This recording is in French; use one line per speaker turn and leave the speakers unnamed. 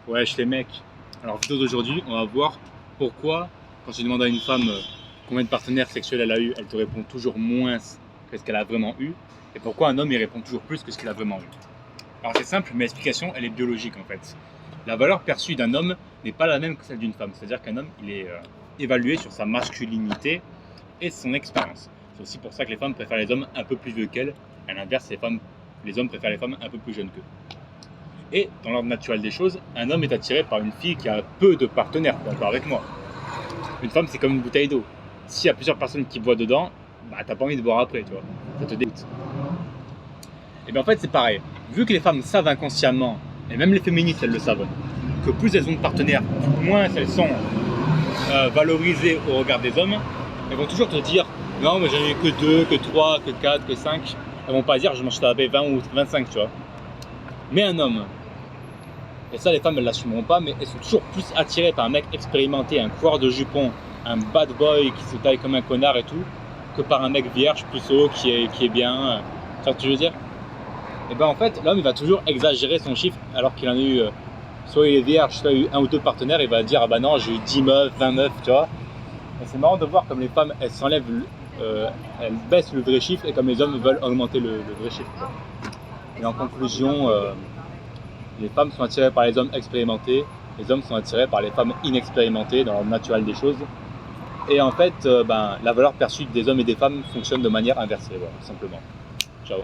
Wesh les mecs, alors vidéo d'aujourd'hui, on va voir pourquoi quand tu demandes à une femme combien de partenaires sexuels elle a eu, elle te répond toujours moins que ce qu'elle a vraiment eu, et pourquoi un homme il répond toujours plus que ce qu'il a vraiment eu. Alors c'est simple, mais l'explication elle est biologique en fait. La valeur perçue d'un homme n'est pas la même que celle d'une femme, c'est-à-dire qu'un homme il est évalué sur sa masculinité et son expérience. C'est aussi pour ça que les femmes préfèrent les hommes un peu plus vieux qu'elles, à l'inverse les hommes préfèrent les femmes un peu plus jeunes qu'eux. Et dans l'ordre naturel des choses, un homme est attiré par une fille qui a peu de partenaires, d'accord avec moi. Une femme, c'est comme une bouteille d'eau. S'il y a plusieurs personnes qui boivent dedans, bah t'as pas envie de boire après, tu vois. Ça te dégoûte. Et bien en fait, c'est pareil. Vu que les femmes savent inconsciemment, et même les féministes, elles le savent, que plus elles ont de partenaires, moins elles sont valorisées au regard des hommes, elles vont toujours te dire non, mais j'en ai eu que 2, que 3, que 4, que 5. Elles vont pas dire je m'en suis tapé 20 ou 25, tu vois. Mais un homme, et ça les femmes elles l'assumeront pas, mais elles sont toujours plus attirées par un mec expérimenté, un coureur de jupons, un bad boy qui se taille comme un connard et tout, que par un mec vierge, puceau, qui est bien. Tu vois ce que je veux dire? Et ben en fait, l'homme il va toujours exagérer son chiffre alors qu'il en a eu, soit il est vierge, soit il a eu un ou deux partenaires, il va dire ah bah non j'ai eu 10 meufs, 20 meufs, tu vois. Et c'est marrant de voir comme les femmes elles s'enlèvent, elles baissent le vrai chiffre et comme les hommes veulent augmenter le vrai chiffre. Et en conclusion, les femmes sont attirées par les hommes expérimentés, les hommes sont attirés par les femmes inexpérimentées dans l'ordre naturel des choses. Et en fait, la valeur perçue des hommes et des femmes fonctionne de manière inversée, voilà, tout simplement. Ciao.